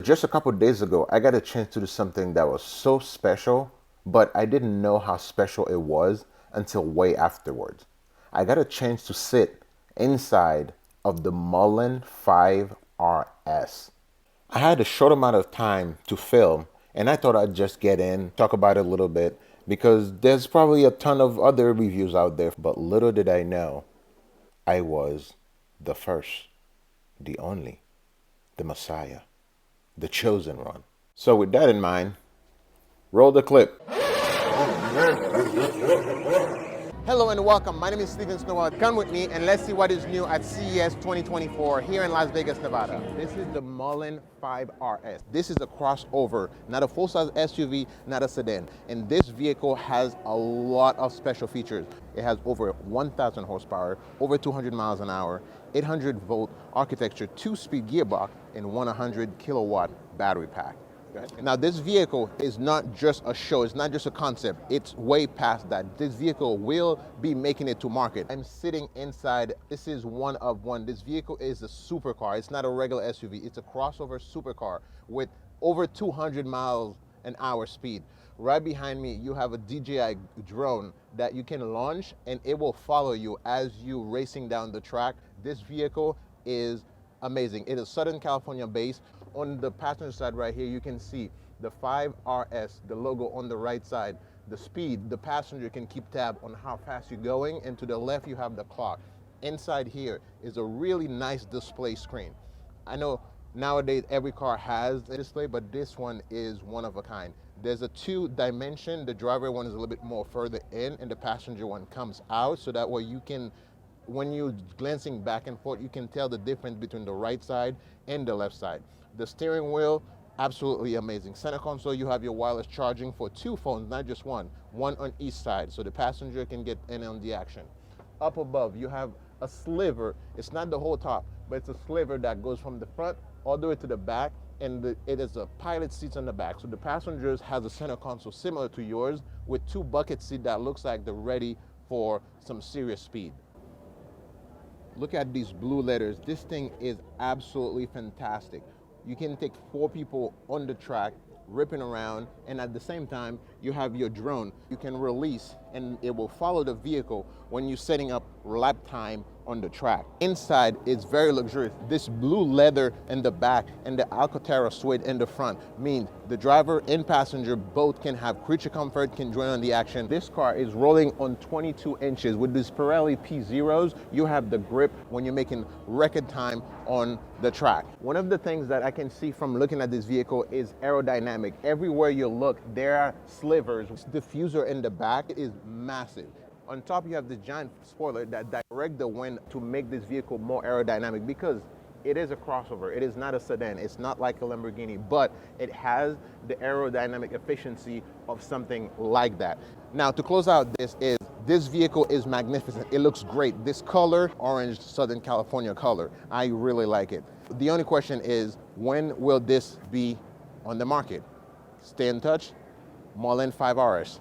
Just a couple days ago, I got a chance to do something that was so special, but I didn't know how special it was until way afterwards. I got a chance to sit inside of the Mullen 5 RS. I had a short amount of time to film, and I thought I'd just get in, talk about it a little bit, because there's probably a ton of other reviews out there, but little did I know, I was the first, the only, the Messiah, the chosen one. So with that in mind, roll the clip. Hello and welcome. My name is Noel. Come with me and let's see what is new at CES 2024 here in Las Vegas, Nevada. This is the Mullen 5 RS. This is a crossover, not a full-size SUV, not a sedan. And this vehicle has a lot of special features. It has over 1,000 horsepower, over 200 miles an hour, 800-volt architecture, 2-speed gearbox, and 100 kilowatt battery pack. Now this vehicle is not just a show, it's not just a concept, it's way past that. This vehicle will be making it to market. I'm sitting inside, this is one of one. This vehicle is a supercar, it's not a regular SUV, it's a crossover supercar with over 200 miles an hour speed. Right behind me, you have a DJI drone that you can launch and it will follow you as you racing down the track. This vehicle is amazing. It is Southern California based. On the passenger side right here, you can see the 5RS, the logo on the right side, the speed, the passenger can keep tab on how fast you're going, and to the left you have the clock. Inside here is a really nice display screen. I know nowadays every car has a display, but this one is one of a kind. There's a 2-dimension, the driver one is a little bit more further in, and the passenger one comes out, so that way you can, when you're glancing back and forth, you can tell the difference between the right side and the left side. The steering wheel, absolutely amazing. Center console, you have your wireless charging for 2 phones, not just one on each side, so the passenger can get in on the action. Up above, you have a sliver. It's not the whole top, but it's a sliver that goes from the front all the way to the back, and it is a pilot seats on the back. So the passengers has a center console similar to yours with 2 bucket seats that looks like they're ready for some serious speed. Look at these blue letters. This thing is absolutely fantastic. You can take 4 people on the track, ripping around, and at the same time, you have your drone. You can release, and it will follow the vehicle when you're setting up lap time on the track. Inside, it's very luxurious. This blue leather in the back and the Alcantara suede in the front means the driver and passenger both can have creature comfort, can join on the action. This car is rolling on 22 inches. With these Pirelli P0s, you have the grip when you're making record time on the track. One of the things that I can see from looking at this vehicle is aerodynamic. Everywhere you look, there are slivers. The diffuser in the back is massive. On top, you have this giant spoiler that direct the wind to make this vehicle more aerodynamic, because it is a crossover. It is not a sedan. It's not like a Lamborghini, but it has the aerodynamic efficiency of something like that. Now, to close out, this vehicle is magnificent. It looks great. This color, orange Southern California color, I really like it. The only question is, when will this be on the market? Stay in touch. Mullen 5 RS.